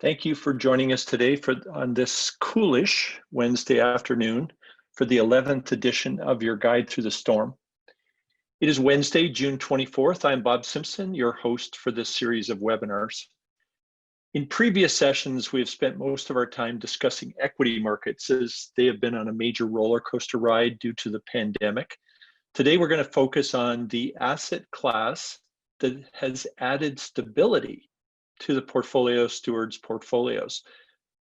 Thank you for joining us today on this coolish Wednesday afternoon for the 11th edition of your Guide Through the Storm. It is Wednesday, June 24th. I'm Bob Simpson, your host for this series of webinars. In previous sessions, we have spent most of our time discussing equity markets as they have been on a major roller coaster ride due to the pandemic. Today, we're going to focus on the asset class that has added stability to the Portfolio Stewards portfolios.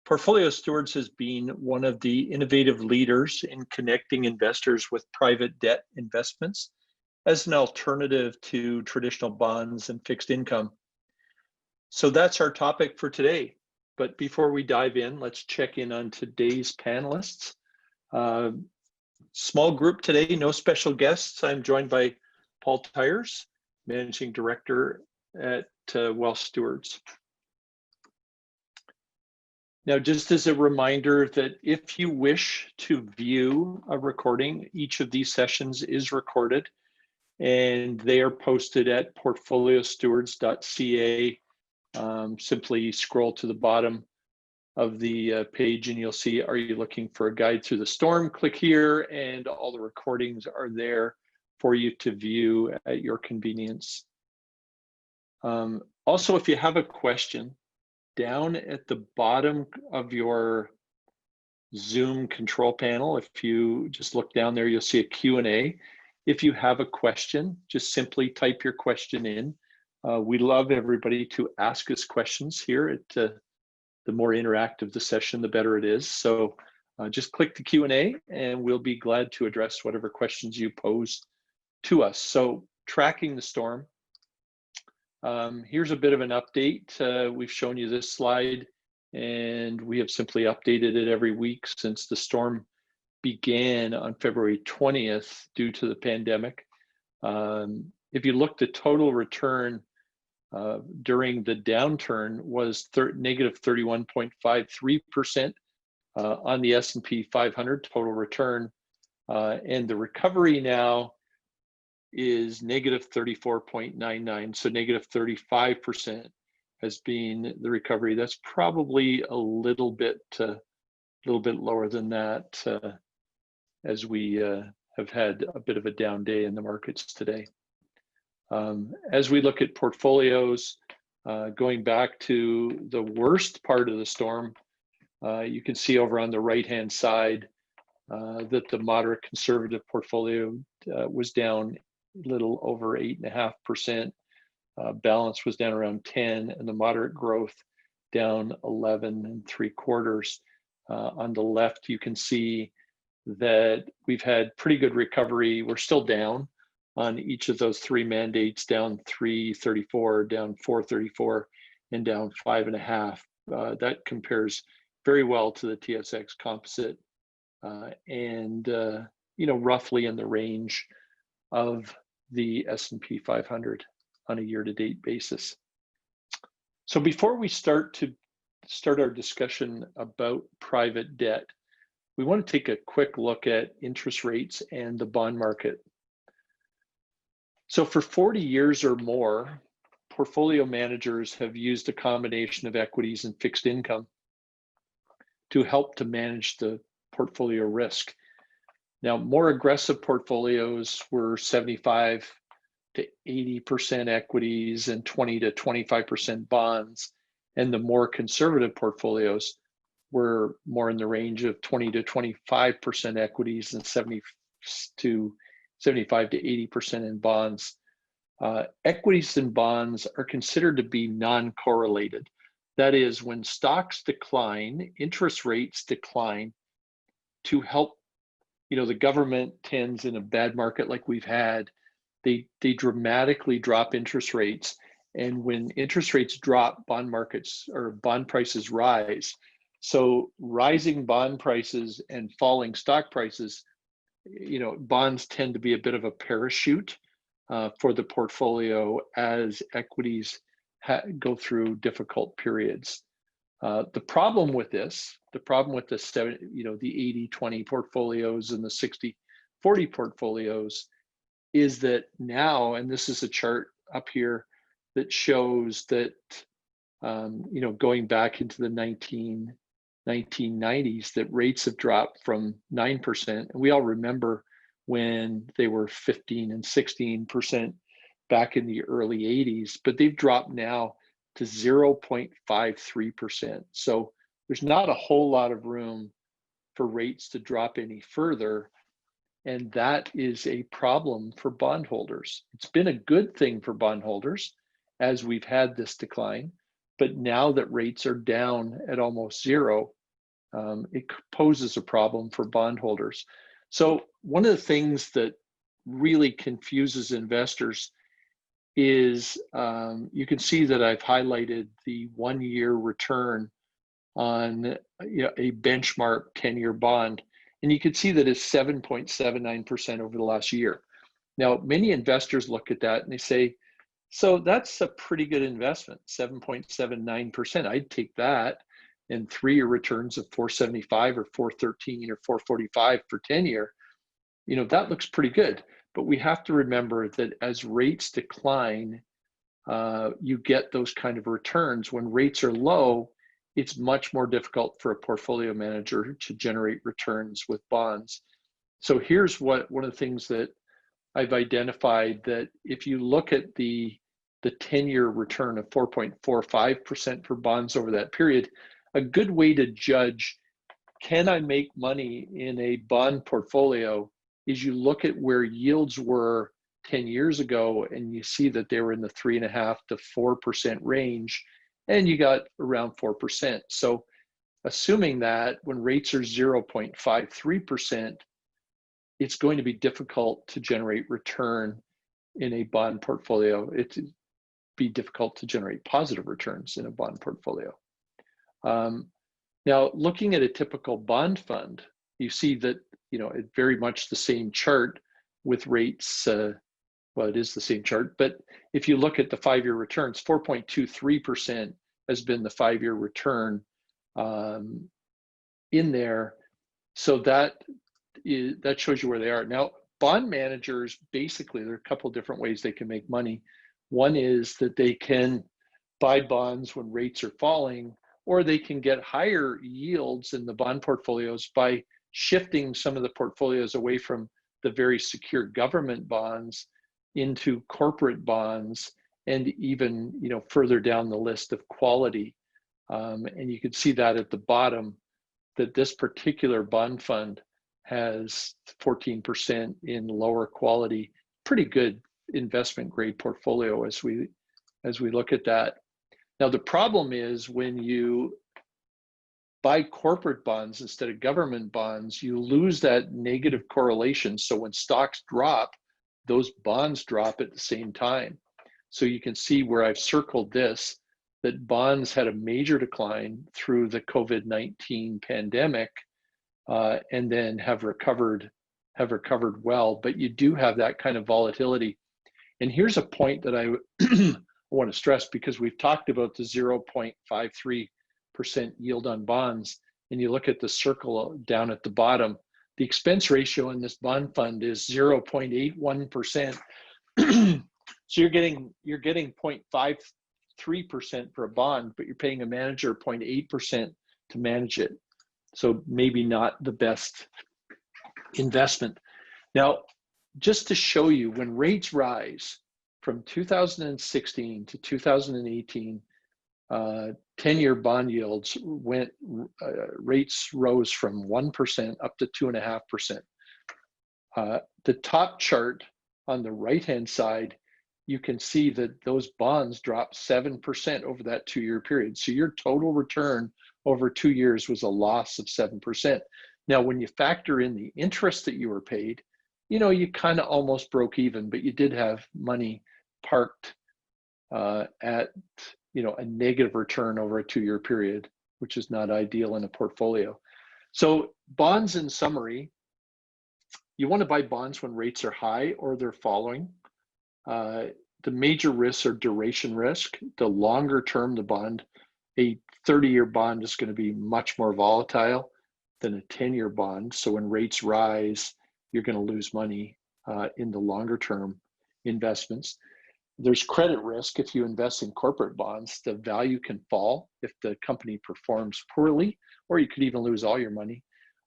Portfolio Stewards has been one of the innovative leaders in connecting investors with private debt investments as an alternative to traditional bonds and fixed income. So that's our topic for today. But before we dive in, let's check in on today's panelists. Small group today, no special guests. I'm joined by Paul Tyers, Managing Director at Wealth Stewards. Now, just as a reminder that if you wish to view a recording, each of these sessions is recorded and they are posted at portfoliostewards.ca. Simply scroll to the bottom of the page and you'll see, are you looking for a guide through the storm? Click here and all the recordings are there for you to view at your convenience. Also, if you have a question, down at the bottom of your Zoom control panel, if you just look down there, you'll see a Q&A. If you have a question, just simply type your question in. We love everybody to ask us questions here. The more interactive the session, the better it is. So just click the Q&A and we'll be glad to address whatever questions you pose to us. So tracking the storm. Here's a bit of an update. We've shown you this slide and we have simply updated it every week since the storm began on February 20th due to the pandemic. If you look, the total return during the downturn was negative 31.53% on the S&P 500 total return, and the recovery now is negative 34.99, so negative 35% has been the recovery. That's probably a little bit lower than that, as we have had a bit of a down day in the markets today. As we look at portfolios, going back to the worst part of the storm, you can see over on the right-hand side that the moderate conservative portfolio was down a little over 8.5%. Balance was down around 10, and the moderate growth down 11.75. On the left, you can see that we've had pretty good recovery. We're still down on each of those three mandates, down 334, down 434, and down 5.5. That compares very well to the TSX composite, and roughly in the range of the S&P 500 on a year-to-date basis. So before we start our discussion about private debt, we want to take a quick look at interest rates and the bond market. So for 40 years or more, portfolio managers have used a combination of equities and fixed income to help to manage the portfolio risk. Now, more aggressive portfolios were 75 to 80% equities and 20 to 25% bonds, and the more conservative portfolios were more in the range of 20 to 25% equities and 75 to 80% in bonds. Equities and bonds are considered to be non-correlated. That is, when stocks decline, interest rates decline to help. The government tends, in a bad market like we've had, they dramatically drop interest rates. And when interest rates drop, bond markets or bond prices rise. So rising bond prices and falling stock prices, bonds tend to be a bit of a parachute for the portfolio as equities go through difficult periods. The problem with the 80-20 portfolios and the 60-40 portfolios is that now, and this is a chart up here that shows that going back into the 1990s, that rates have dropped from 9%. And we all remember when they were 15 and 16% back in the early 80s, but they've dropped now to 0.53%. So there's not a whole lot of room for rates to drop any further. And that is a problem for bondholders. It's been a good thing for bondholders as we've had this decline, but now that rates are down at almost zero, it poses a problem for bondholders. So one of the things that really confuses investors is you can see that I've highlighted the 1-year return on a benchmark 10-year bond. And you can see that it's 7.79% over the last year. Now, many investors look at that and they say, so that's a pretty good investment, 7.79%. I'd take that. And 3-year returns of 475 or 413 or 445 for 10-year, that looks pretty good. But we have to remember that as rates decline, you get those kind of returns. When rates are low, it's much more difficult for a portfolio manager to generate returns with bonds. So here's one of the things that I've identified, that if you look at the 10-year return of 4.45% for bonds over that period, a good way to judge, can I make money in a bond portfolio, is you look at where yields were 10 years ago and you see that they were in the 3.5% to 4% range, and you got around 4%. So assuming that when rates are 0.53%, it's going to be difficult to generate return in a bond portfolio. It'd be difficult to generate positive returns in a bond portfolio. Now, looking at a typical bond fund, you see that it's very much the same chart with rates. Well, it is the same chart, but if you look at the 5-year returns, 4.23% has been the 5-year return in there. So that shows you where they are. Now, bond managers, basically, there are a couple of different ways they can make money. One is that they can buy bonds when rates are falling, or they can get higher yields in the bond portfolios by shifting some of the portfolios away from the very secure government bonds into corporate bonds, and even further down the list of quality. And you can see that at the bottom, that this particular bond fund has 14% in lower quality, pretty good investment grade portfolio as we look at that. Now, the problem is when you buy corporate bonds instead of government bonds, you lose that negative correlation. So when stocks drop, those bonds drop at the same time. So you can see where I've circled this, that bonds had a major decline through the COVID-19 pandemic, and then have recovered well, but you do have that kind of volatility. And here's a point that I want to stress, because we've talked about the 0.53% yield on bonds, and you look at the circle down at the bottom, the expense ratio in this bond fund is 0.81%. So you're getting 0.53% for a bond, but you're paying a manager 0.8% to manage it. So maybe not the best investment. Now, just to show you, when rates rise from 2016 to 2018, 10-year bond yields rates rose from 1% up to 2.5%. The top chart on the right-hand side, you can see that those bonds dropped 7% over that 2-year period. So your total return over 2 years was a loss of 7%. Now, when you factor in the interest that you were paid, you kind of almost broke even, but you did have money parked at a negative return over a 2-year period, which is not ideal in a portfolio. So bonds, in summary, you want to buy bonds when rates are high or they're falling. The major risks are duration risk. The longer term the bond, a 30-year bond is going to be much more volatile than a 10-year bond. So when rates rise, you're going to lose money in the longer term investments. There's credit risk. If you invest in corporate bonds, the value can fall if the company performs poorly, or you could even lose all your money.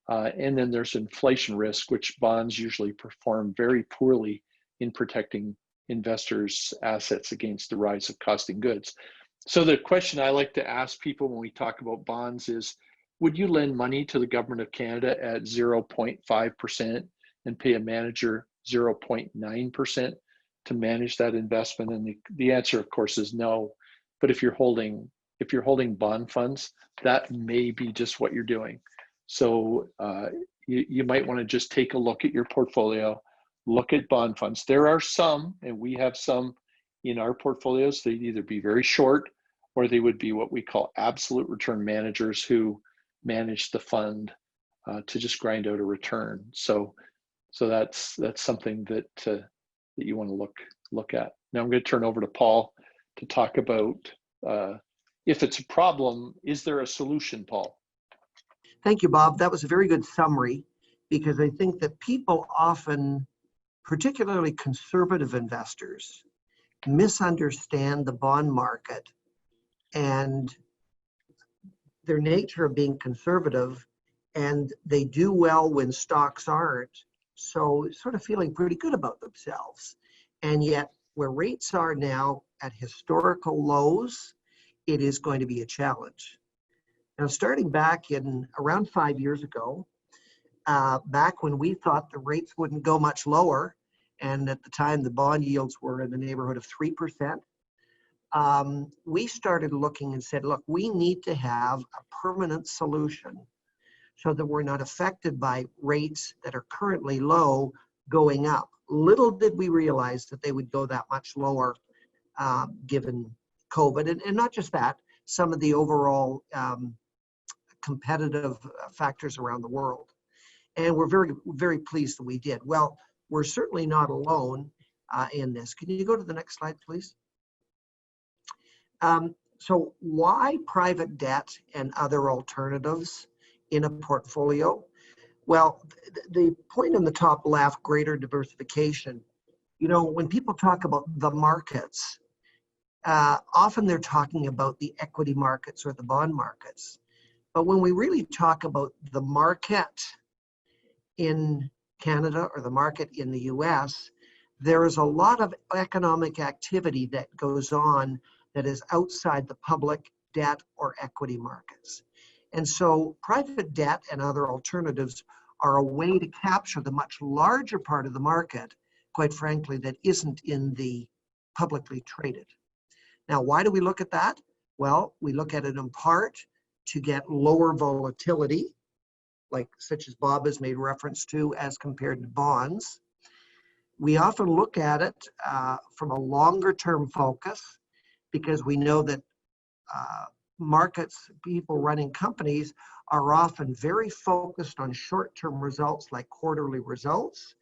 And then there's inflation risk, which bonds usually perform very poorly in protecting investors' assets against the rise of costing goods. So the question I like to ask people when we talk about bonds is, would you lend money to the government of Canada at 0.5% and pay a manager 0.9% to manage that investment? And the answer, of course, is no. But if you're holding bond funds, that may be just what you're doing. So you might want to just take a look at your portfolio, look at bond funds. There are some, and we have some in our portfolios. They'd either be very short, or they would be what we call absolute return managers who manage the fund to just grind out a return. So that's something that that you want to look at. Now I'm going to turn over to Paul to talk about if it's a problem, is there a solution, Paul? Thank you, Bob. That was a very good summary, because I think that people often, particularly conservative investors, misunderstand the bond market and their nature of being conservative, and they do well when stocks aren't, so sort of feeling pretty good about themselves. And yet, where rates are now at historical lows, it is going to be a challenge. Now, starting back in around 5 years ago, back when we thought the rates wouldn't go much lower, and at the time the bond yields were in the neighborhood of 3%, we started looking and said, look, we need to have a permanent solution so that we're not affected by rates that are currently low going up. Little did we realize that they would go that much lower given COVID, and not just that, some of the overall competitive factors around the world. And we're very, very pleased that we did. Well, we're certainly not alone in this. Can you go to the next slide, please? So why private debt and other alternatives in a portfolio? Well, the point on the top left, greater diversification. You know, when people talk about the markets, often they're talking about the equity markets or the bond markets. But when we really talk about the market in Canada or the market in the US, there is a lot of economic activity that goes on that is outside the public debt or equity markets. And so private debt and other alternatives are a way to capture the much larger part of the market, quite frankly, that isn't in the publicly traded. Now, why do we look at that? Well, we look at it in part to get lower volatility, like such as Bob has made reference to, as compared to bonds. We often look at it from a longer term focus, because we know that markets, people running companies, are often very focused on short-term results like quarterly results.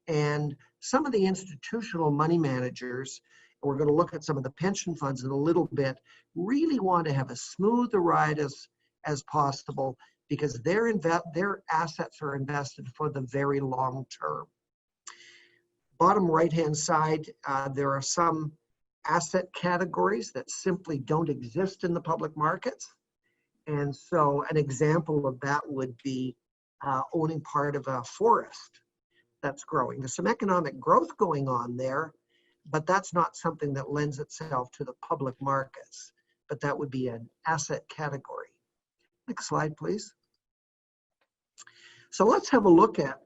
And some of the institutional money managers, and we're going to look at some of the pension funds in a little bit, really want to have as smooth a ride as possible, because their assets are invested for the very long term. Bottom right-hand side, there are some asset categories that simply don't exist in the public markets. And so an example of that would be owning part of a forest that's growing. There's some economic growth going on there, but that's not something that lends itself to the public markets. But that would be an asset category. Next slide, please. So let's have a look at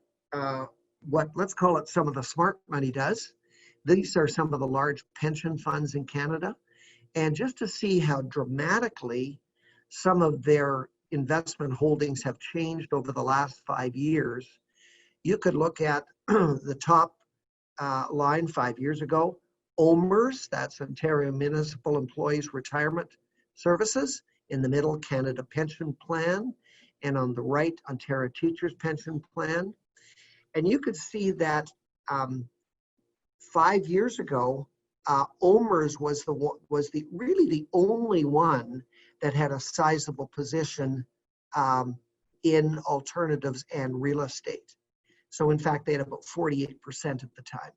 what, let's call it, some of the smart money does. These are some of the large pension funds in Canada. And just to see how dramatically some of their investment holdings have changed over the last 5 years, you could look at the top line 5 years ago, OMERS, that's Ontario Municipal Employees Retirement Services. In the middle, Canada Pension Plan. And on the right, Ontario Teachers Pension Plan. And you could see that 5 years ago, OMERS was really the only one that had a sizable position in alternatives and real estate. So in fact, they had about 48% at the time.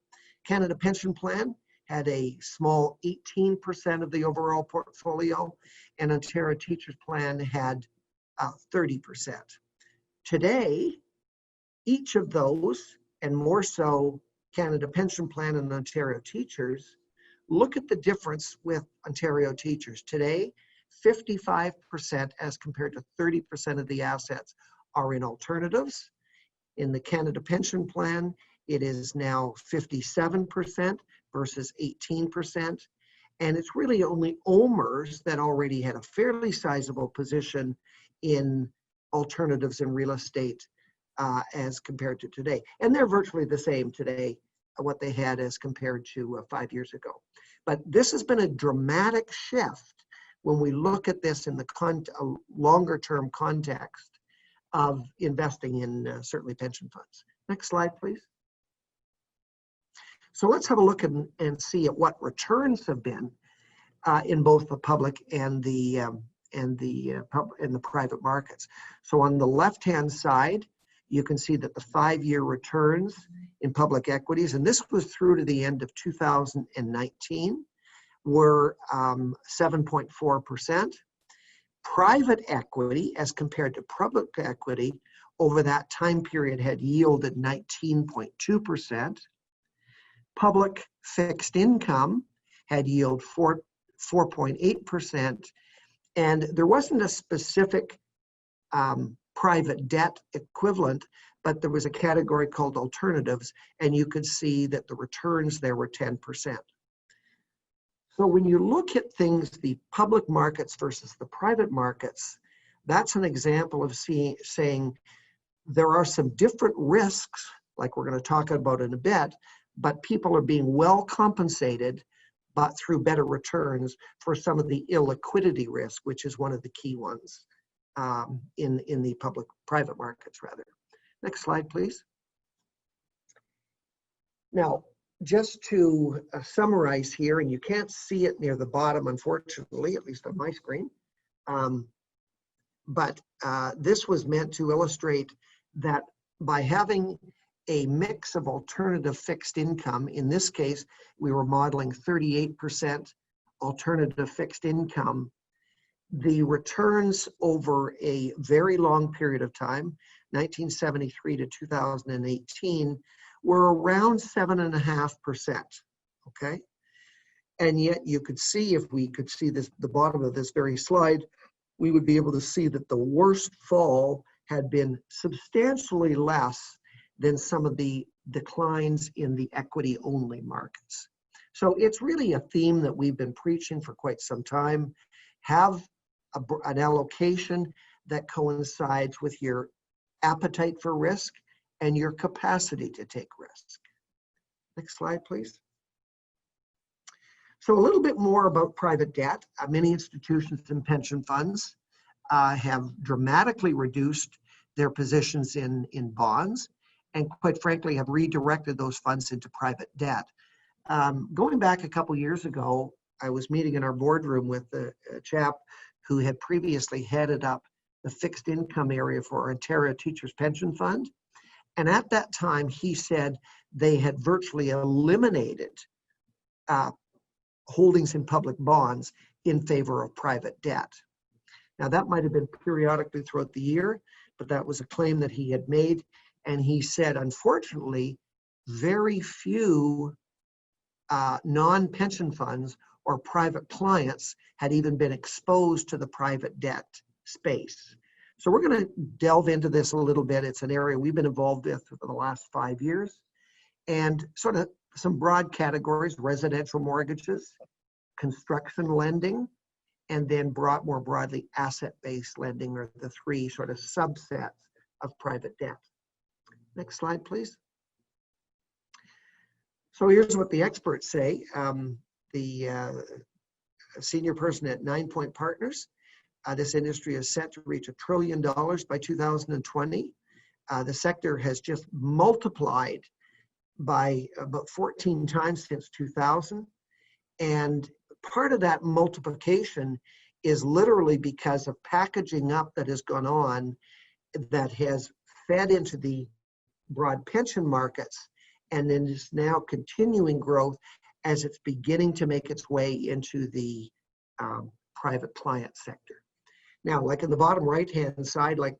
Canada Pension Plan had a small 18% of the overall portfolio, and Ontario Teachers Plan had 30%. Today, each of those, and more so Canada Pension Plan and Ontario Teachers, look at the difference with Ontario Teachers. Today, 55% as compared to 30% of the assets are in alternatives. In the Canada Pension Plan, it is now 57% versus 18%. And it's really only OMERS that already had a fairly sizable position in alternatives in real estate as compared to today. And they're virtually the same today, what they had as compared to 5 years ago. But this has been a dramatic shift when we look at this in the longer term context of investing in certainly pension funds. Next slide, please. So let's have a look and see at what returns have been in both the public and the private markets. So on the left-hand side, you can see that the 5-year returns in public equities, and this was through to the end of 2019, were 7.4%. Private equity, as compared to public equity, over that time period had yielded 19.2%. Public fixed income had yielded 4.8%, and there wasn't a specific private debt equivalent, but there was a category called alternatives, and you could see that the returns there were 10%. So when you look at things, the public markets versus the private markets, that's an example of saying there are some different risks, like we're going to talk about in a bit, but people are being well compensated but through better returns for some of the illiquidity risk, which is one of the key ones in the private markets rather. Next slide, please. Now, just to summarize here, and you can't see it near the bottom, unfortunately, at least on my screen, but this was meant to illustrate that by having a mix of alternative fixed income, in this case, we were modeling 38% alternative fixed income, the returns over a very long period of time, 1973 to 2018, were around 7.5%, okay? And yet you could see, if we could see this, the bottom of this very slide, we would be able to see that the worst fall had been substantially less than some of the declines in the equity-only markets. So it's really a theme that we've been preaching for quite some time. Have an allocation that coincides with your appetite for risk and your capacity to take risk. Next slide, please. So a little bit more about private debt. Many institutions and pension funds have dramatically reduced their positions in bonds, and quite frankly have redirected those funds into private debt. Going back a couple years ago, I was meeting in our boardroom with a chap who had previously headed up the fixed income area for Ontario Teachers Pension Fund. And at that time, he said they had virtually eliminated holdings in public bonds in favor of private debt. Now, that might have been periodically throughout the year, but that was a claim that he had made. And he said, unfortunately, very few non-pension funds or private clients had even been exposed to the private debt space. So we're going to delve into this a little bit. It's an area we've been involved with for the last 5 years. And sort of some broad categories: residential mortgages, construction lending, and then more broadly asset-based lending are the three sort of subsets of private debt. Next slide, please. So here's what the experts say. The senior person at 9 Point Partners, this industry is set to reach $1 trillion by 2020. The sector has just multiplied by about 14 times since 2000. And part of that multiplication is literally because of packaging up that has gone on that has fed into the broad pension markets and then is now continuing growth as it's beginning to make its way into the private client sector. Now, like in the bottom right-hand side, like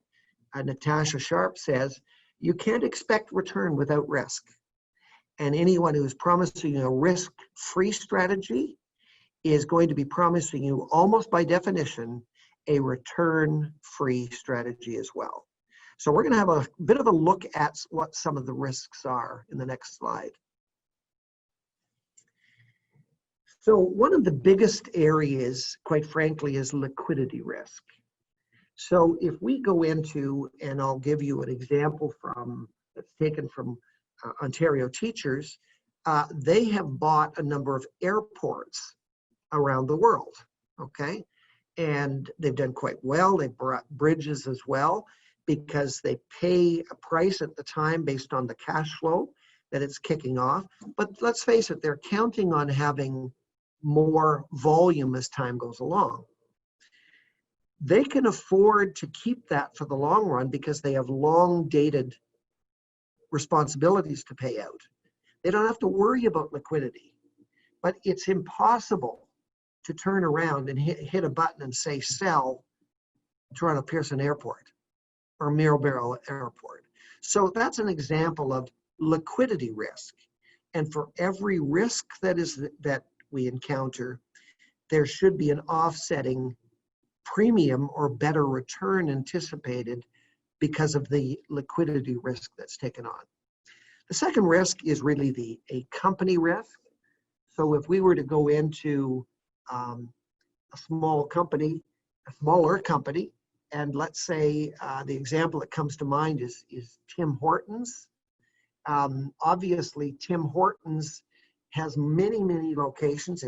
Natasha Sharp says, you can't expect return without risk. And anyone who's promising a risk-free strategy is going to be promising you, almost by definition, a return-free strategy as well. So we're going to have a bit of a look at what some of the risks are in the next slide. So one of the biggest areas, quite frankly, is liquidity risk. So if we go into, and I'll give you an example that's taken from Ontario teachers, they have bought a number of airports around the world, okay? And they've done quite well. They've brought bridges as well, because they pay a price at the time based on the cash flow that it's kicking off. But let's face it, they're counting on having more volume as time goes along. They can afford to keep that for the long run because they have long dated responsibilities to pay out. They don't have to worry about liquidity, but it's impossible to turn around and hit a button and say, sell Toronto Pearson Airport or Mirabel Airport. So that's an example of liquidity risk. And for every risk that we encounter, there should be an offsetting premium or better return anticipated because of the liquidity risk that's taken on. The second risk is really a company risk. So if we were to go into a smaller company, and let's say the example that comes to mind is Tim Hortons. Obviously, Tim Hortons has many locations.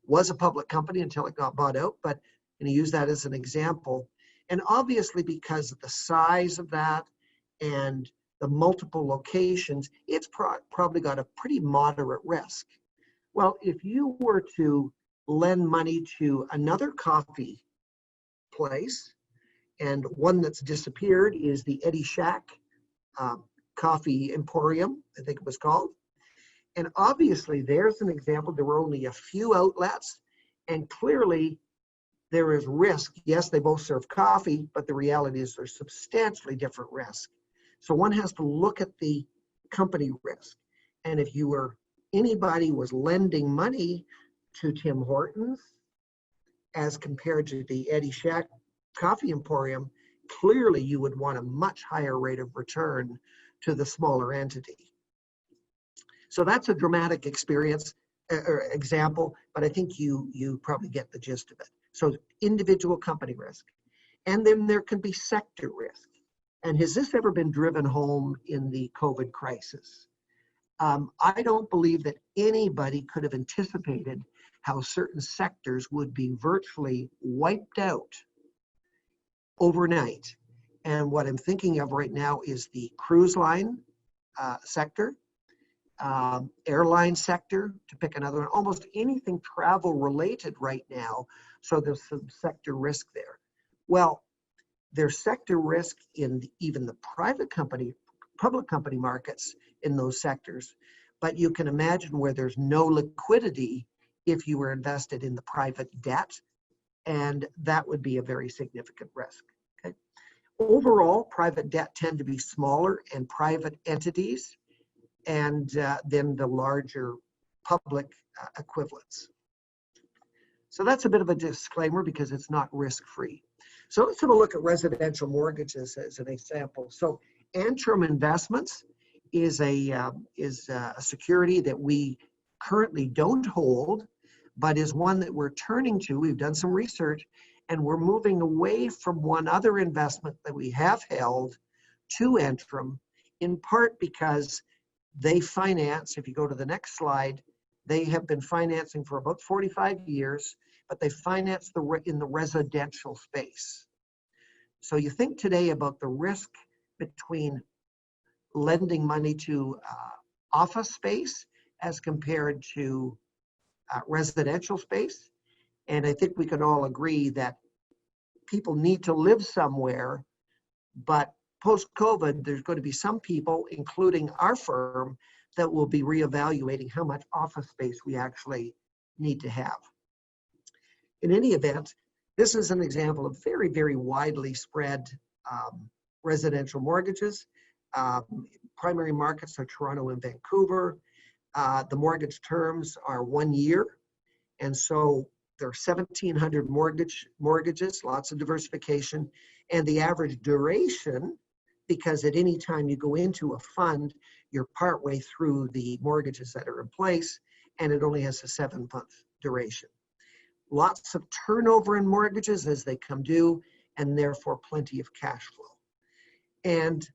Was a public company until it got bought out, but and use that as an example. And obviously, because of the size of that and the multiple locations, it's probably got a pretty moderate risk. Well, if you were to lend money to another coffee place, and one that's disappeared is the Eddie Shack Coffee Emporium, I think it was called. And obviously, there's an example. There were only a few outlets, and clearly there is risk. Yes, they both serve coffee, but the reality is there's substantially different risk. So one has to look at the company risk. And if anybody was lending money to Tim Hortons as compared to the Eddie Shack Coffee Emporium, clearly you would want a much higher rate of return to the smaller entity. So that's a dramatic example, but I think you probably get the gist of it. So individual company risk. And then there can be sector risk. And has this ever been driven home in the COVID crisis? I don't believe that anybody could have anticipated how certain sectors would be virtually wiped out overnight. And what I'm thinking of right now is the cruise line sector, airline sector, to pick another one, almost anything travel related right now. So there's some sector risk there. Well, there's sector risk in even the public company markets in those sectors. But you can imagine where there's no liquidity if you were invested in the private debt, and that would be a very significant risk. Okay. Overall, private debt tend to be smaller and private entities, and then the larger public equivalents. So that's a bit of a disclaimer because it's not risk-free. So let's have a look at residential mortgages as an example. So Antrim Investments is a security that we currently don't hold, but is one that we're turning to. We've done some research, and we're moving away from one other investment that we have held to Antrim, in part because they finance, if you go to the next slide, they have been financing for about 45 years, but they finance in the residential space. So you think today about the risk between lending money to office space as compared to residential space. And I think we can all agree that people need to live somewhere, but post-COVID, there's going to be some people, including our firm, that we'll be reevaluating how much office space we actually need to have. In any event, this is an example of very, very widely spread residential mortgages. Primary markets are Toronto and Vancouver. The mortgage terms are 1 year. And so there are 1,700 mortgages, lots of diversification. And the average duration, because at any time you go into a fund, you're partway through the mortgages that are in place, and it only has a 7-month duration. Lots of turnover in mortgages as they come due, and therefore plenty of cash flow. And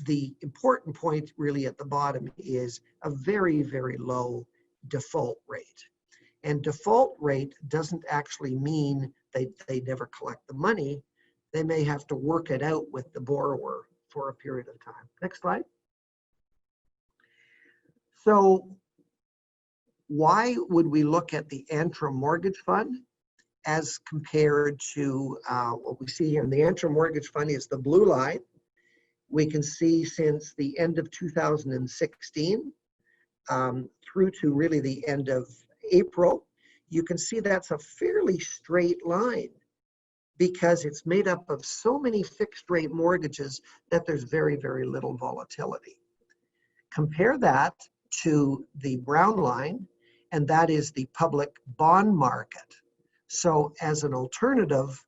the important point really at the bottom is a very, very low default rate. And default rate doesn't actually mean they never collect the money. They may have to work it out with the borrower for a period of time. Next slide. So why would we look at the Antrim Mortgage Fund as compared to what we see here? And the Antrim Mortgage Fund is the blue line. We can see since the end of 2016 through to really the end of April, you can see that's a fairly straight line because it's made up of so many fixed rate mortgages that there's very, very little volatility. Compare that to the brown line, and that is the public bond market. So as an alternative,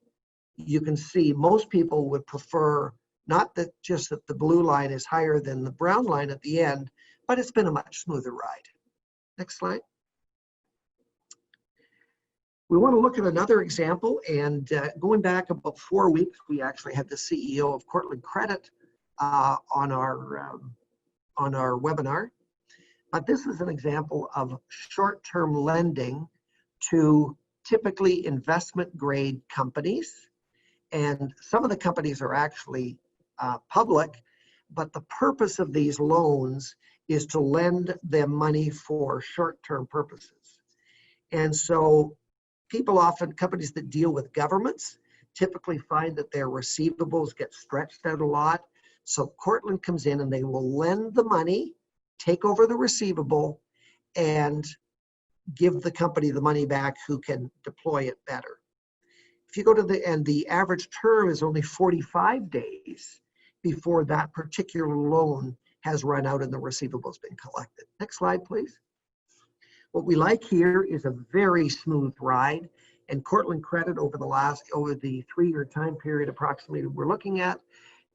you can see most people would prefer not that just that the blue line is higher than the brown line at the end, but it's been a much smoother ride. Next slide. We want to look at another example, and going back about 4 weeks, we actually had the CEO of Cortland Credit on our webinar. But this is an example of short-term lending to typically investment-grade companies, and some of the companies are actually public, but the purpose of these loans is to lend them money for short-term purposes. And so people often, companies that deal with governments, typically find that their receivables get stretched out a lot. So Cortland comes in and they will lend the money, take over the receivable, and give the company the money back who can deploy it better. If you go to the end, the average term is only 45 days before that particular loan has run out and the receivables been collected. Next slide, please. What we like here is a very smooth ride, and Cortland Credit over the 3-year time period approximately we're looking at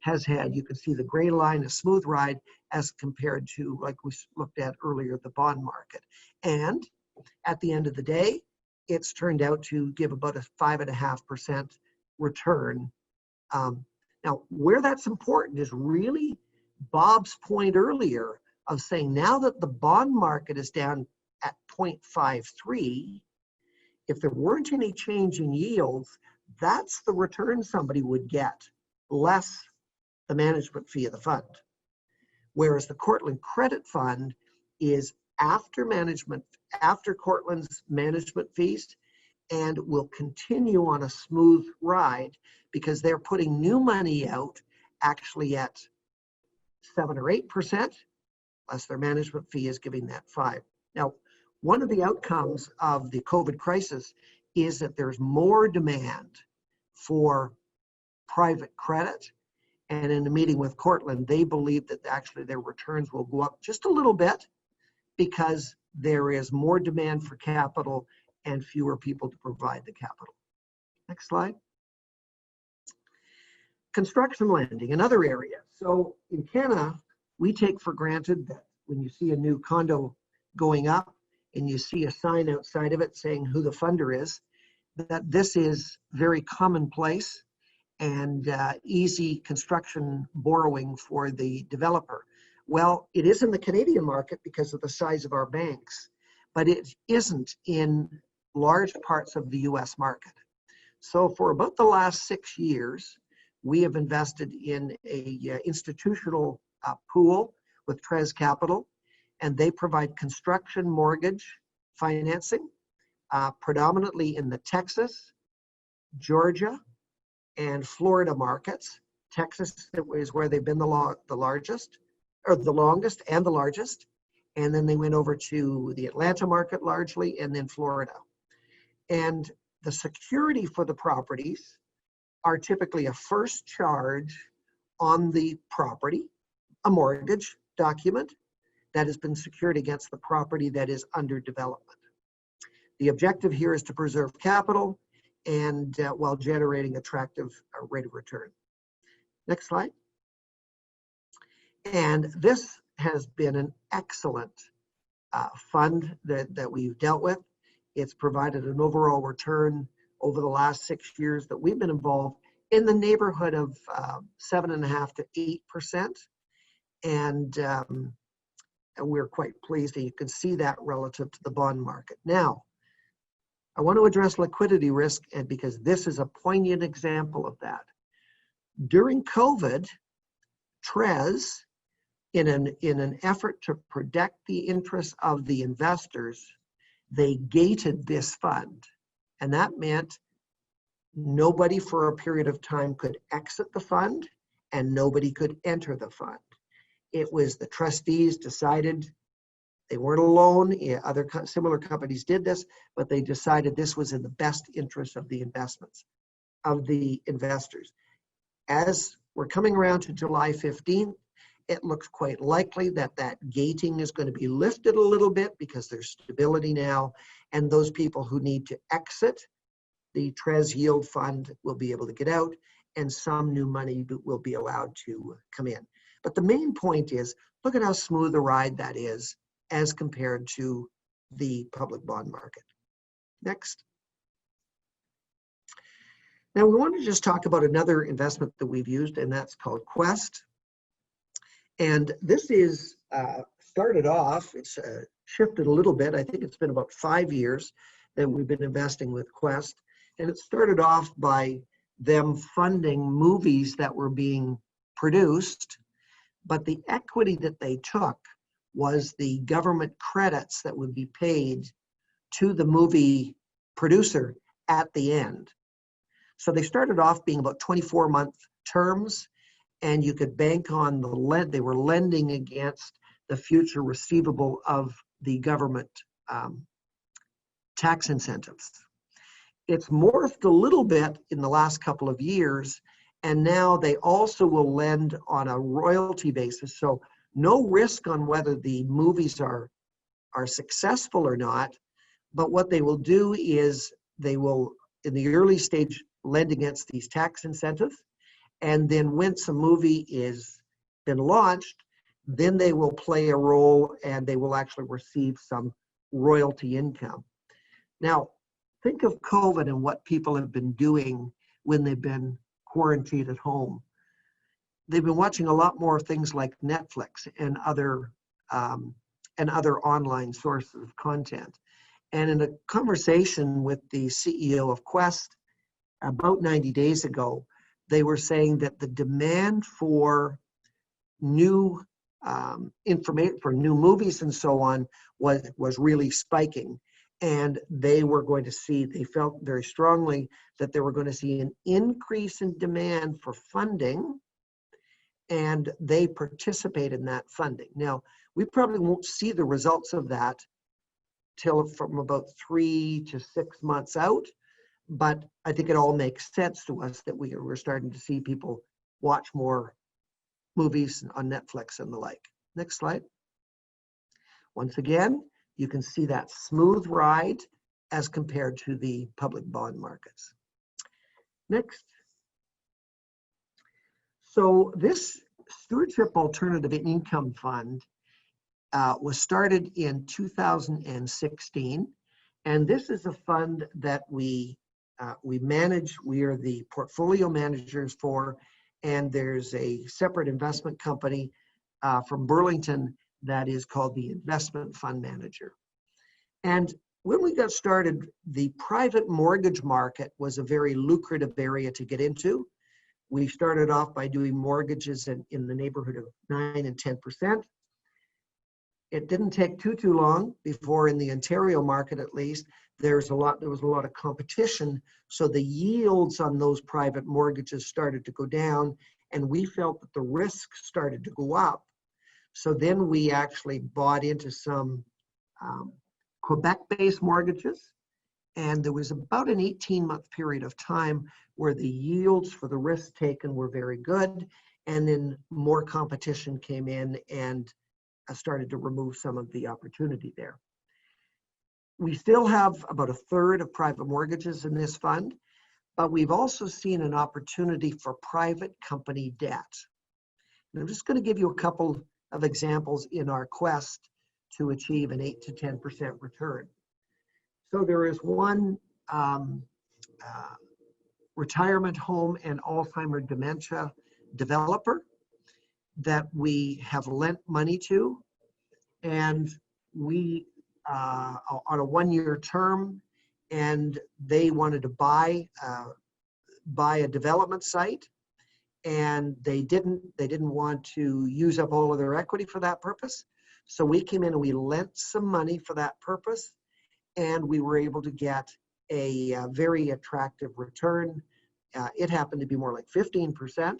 has had, you can see the gray line, a smooth ride as compared to, like we looked at earlier, the bond market. And at the end of the day, it's turned out to give about a 5.5% return. Now, where that's important is really Bob's point earlier of saying now that the bond market is down at 0.53, if there weren't any change in yields, that's the return somebody would get, less the management fee of the fund. Whereas the Cortland Credit Fund is after Cortland's management fees, and will continue on a smooth ride because they're putting new money out actually at 7 or 8%, plus their management fee is giving that 5%. Now, one of the outcomes of the COVID crisis is that there's more demand for private credit. And in a meeting with Cortland, they believe that actually their returns will go up just a little bit because there is more demand for capital and fewer people to provide the capital. Next slide. Construction lending, another area. So in Canada, we take for granted that when you see a new condo going up and you see a sign outside of it saying who the funder is, that this is very commonplace and easy construction borrowing for the developer. Well, it is in the Canadian market because of the size of our banks, but it isn't in large parts of the US market. So for about the last 6 years, we have invested in a institutional pool with Trez Capital, and they provide construction mortgage financing, predominantly in the Texas, Georgia, and Florida markets. Texas is where they've been the longest and the largest, and then they went over to the Atlanta market largely, and then Florida. And the security for the properties are typically a first charge on the property, a mortgage document that has been secured against the property that is under development. The objective here is to preserve capital and while generating attractive rate of return. Next slide. And this has been an excellent fund that we've dealt with. It's provided an overall return over the last 6 years that we've been involved in the neighborhood of 7.5% to 8%. And we're quite pleased, and you can see that relative to the bond market. Now, I want to address liquidity risk, and because this is a poignant example of that. During COVID, Trez, in an effort to protect the interests of the investors, they gated this fund. And that meant nobody for a period of time could exit the fund and nobody could enter the fund. It was the trustees decided, they weren't alone, other similar companies did this, but they decided this was in the best interest of the investments, of the investors. As we're coming around to July 15th, it looks quite likely that that gating is going to be lifted a little bit because there's stability now, and those people who need to exit the Trez Yield Fund will be able to get out, and some new money will be allowed to come in. But the main point is, look at how smooth a ride that is as compared to the public bond market. Next. Now we want to just talk about another investment that we've used, and that's called Quest. And this is started off, it's shifted a little bit. I think it's been about 5 years that we've been investing with Quest. And it started off by them funding movies that were being produced, but the equity that they took was the government credits that would be paid to the movie producer at the end. So they started off being about 24-month terms, and you could bank on the they were lending against the future receivable of the government tax incentives. It's morphed a little bit in the last couple of years, and now they also will lend on a royalty basis. So no risk on whether the movies are successful or not, but what they will do is they will, in the early stage, lend against these tax incentives, and then once a movie is been launched, then they will play a role and they will actually receive some royalty income. Now, think of COVID and what people have been doing when they've been quarantined at home. They've been watching a lot more things like Netflix and other online sources of content. And in a conversation with the CEO of Quest about 90 days ago, they were saying that the demand for new information, for new movies and so on, was really spiking. And they were going to see, they felt very strongly that they were going to see an increase in demand for funding, and they participate in that funding. Now, we probably won't see the results of that till from about 3 to 6 months out, but I think it all makes sense to us that we're starting to see people watch more movies on Netflix and the like. Next slide. Once again, you can see that smooth ride as compared to the public bond markets. Next. So this Stewardship Alternative Income Fund was started in 2016, and this is a fund that we manage. We are the portfolio managers for, and there's a separate investment company from Burlington that is called the Investment Fund Manager. And when we got started, the private mortgage market was a very lucrative area to get into. We started off by doing mortgages in the neighborhood of 9 and 10%. It didn't take too long before, in the Ontario market at least, there was a lot of competition. So the yields on those private mortgages started to go down, and we felt that the risk started to go up. So then we actually bought into some Quebec-based mortgages, and there was about an 18-month period of time where the yields for the risk taken were very good, and then more competition came in and started to remove some of the opportunity there. We still have about a third of private mortgages in this fund, but we've also seen an opportunity for private company debt. And I'm just going to give you a couple of examples in our quest to achieve an 8 to 10% return. So there is one retirement home and Alzheimer's dementia developer that we have lent money to, and we on a one-year term, and they wanted to buy a development site, and they didn't want to use up all of their equity for that purpose. So we came in and we lent some money for that purpose, and we were able to get a very attractive return. It happened to be more like 15%,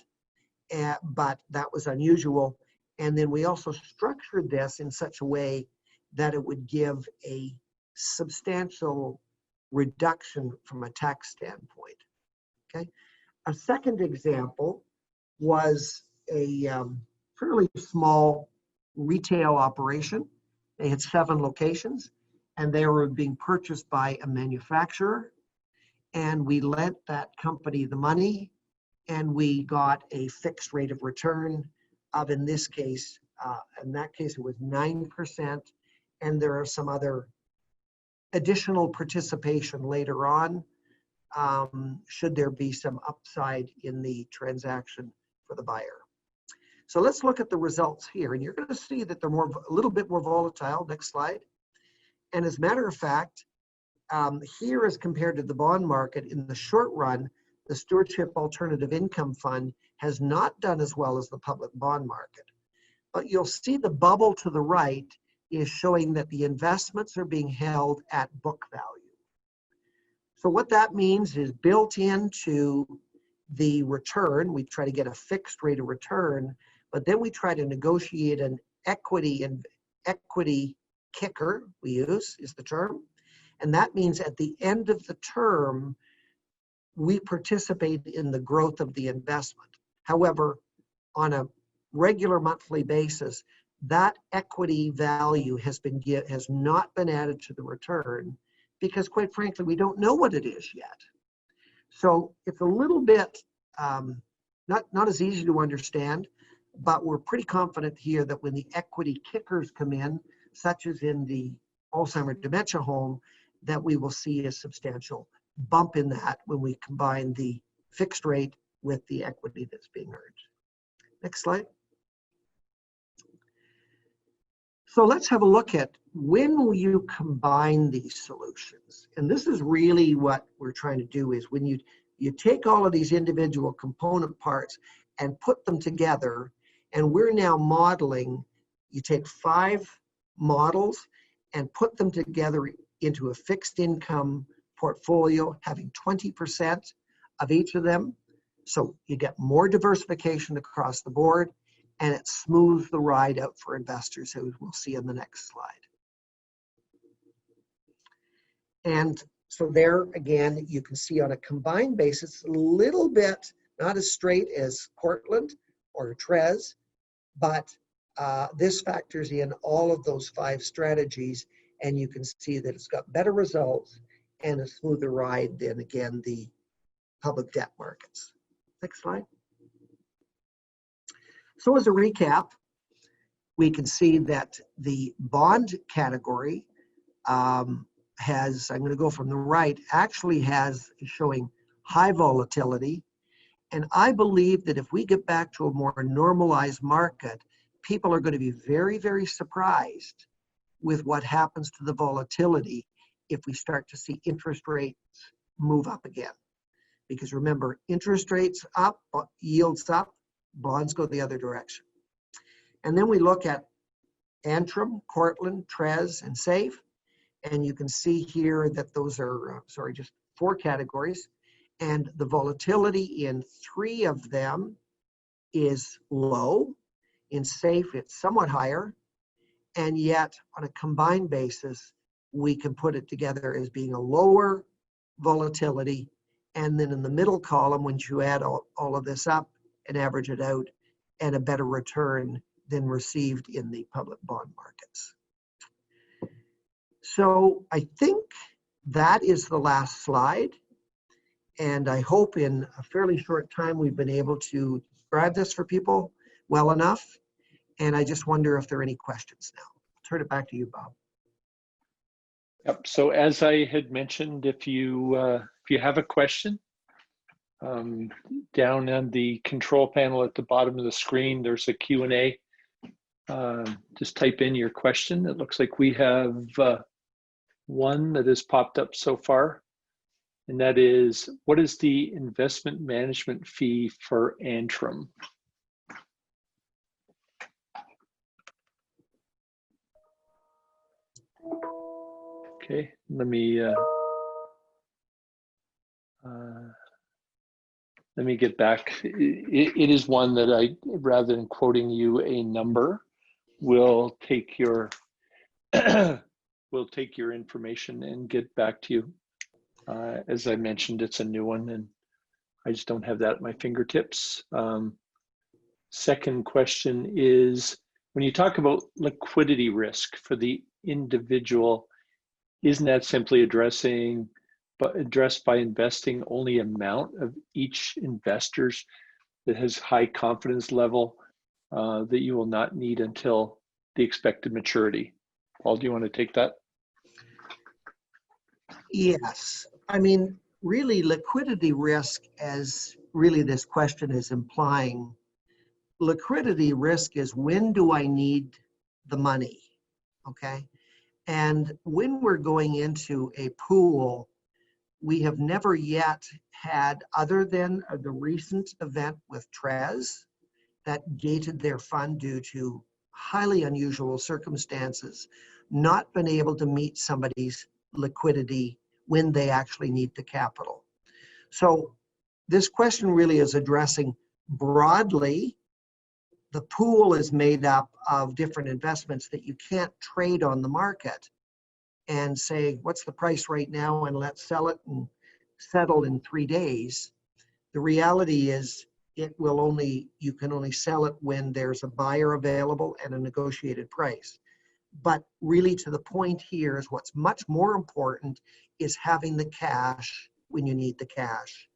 but that was unusual. And then we also structured this in such a way that it would give a substantial reduction from a tax standpoint. Okay. A second example was a fairly small retail operation. They had 7 locations, and they were being purchased by a manufacturer. And we lent that company the money, and we got a fixed rate of return of, in that case, it was 9%. And there are some other additional participation later on, should there be some upside in the transaction for the buyer. So let's look at the results here, and you're going to see that they're a little bit more volatile. Next slide. And as a matter of fact, here as compared to the bond market, in the short run, the Stewardship Alternative Income Fund has not done as well as the public bond market. But you'll see the bubble to the right is showing that the investments are being held at book value. So what that means is, built into the return, we try to get a fixed rate of return, but then we try to negotiate an equity kicker, we use is the term. And that means at the end of the term, we participate in the growth of the investment. However, on a regular monthly basis, that equity value has not been added to the return, because quite frankly, we don't know what it is yet. So it's a little bit not as easy to understand, but we're pretty confident here that when the equity kickers come in, such as in the Alzheimer's dementia home, that we will see a substantial bump in that when we combine the fixed rate with the equity that's being earned. Next slide. So let's have a look at, when will you combine these solutions? And this is really what we're trying to do, is when you take all of these individual component parts and put them together, and we're now modeling, you take 5 models and put them together into a fixed income portfolio, having 20% of each of them. So you get more diversification across the board, and it smooths the ride out for investors, who we'll see in the next slide. And so there again, you can see on a combined basis, a little bit, not as straight as Cortland or Trez, but this factors in all of those 5 strategies, and you can see that it's got better results and a smoother ride than, again, the public debt markets. Next slide. So as a recap, we can see that the bond category has, I'm going to go from the right, actually is showing high volatility. And I believe that if we get back to a more normalized market, people are going to be very, very surprised with what happens to the volatility if we start to see interest rates move up again. Because remember, interest rates up, yields up, bonds go the other direction. And then we look at Antrim, Cortland, Trez, and SAIF. And you can see here that those are, just 4 categories. And the volatility in 3 of them is low. In SAIF, it's somewhat higher, and yet on a combined basis, we can put it together as being a lower volatility. And then in the middle column, once you add all of this up and average it out, and a better return than received in the public bond markets. So I think that is the last slide. And I hope in a fairly short time, we've been able to describe this for people well enough. And I just wonder if there are any questions now. I'll turn it back to you, Bob. Yep. So as I had mentioned, if you have a question, down on the control panel at the bottom of the screen, there's a Q&A. Just type in your question. It looks like we have one that has popped up so far, and that is, what is the investment management fee for Antrim? Okay, let me get back. It is one that I, rather than quoting you a number, will take your information and get back to you. As I mentioned, it's a new one, and I just don't have that at my fingertips. Second question is, when you talk about liquidity risk for the individual, isn't that simply addressed by investing only amount of each investor's that has high confidence level that you will not need until the expected maturity? Paul, do you want to take that? Yes. I mean, really liquidity risk, as really this question is implying, liquidity risk is, when do I need the money? Okay. And when we're going into a pool, we have never yet had, other than the recent event with Trez that gated their fund due to highly unusual circumstances, not been able to meet somebody's liquidity when they actually need the capital. So this question really is addressing broadly, the pool is made up of different investments that you can't trade on the market and say, what's the price right now, and let's sell it and settle in 3 days. The reality is you can only sell it when there's a buyer available and a negotiated price. But really, to the point here, is what's much more important is having the cash when you need the cash.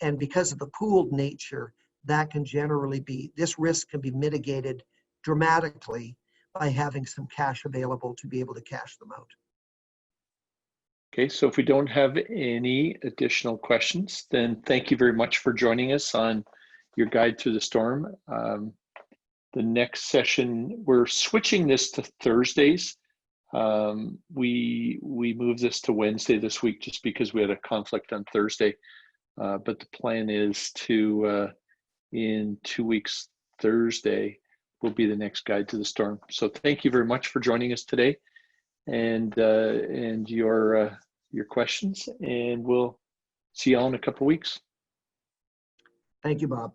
And because of the pooled nature, that can generally be, this risk can be mitigated dramatically by having some cash available to be able to cash them out. Okay, so if we don't have any additional questions, then thank you very much for joining us on your guide through the storm. The next session, we're switching this to Thursdays. We moved this to Wednesday this week just because we had a conflict on Thursday. But the plan is to, in 2 weeks, Thursday will be the next guide to the storm. So thank you very much for joining us today, and your questions, and we'll see you all in a couple of weeks. Thank you, Bob.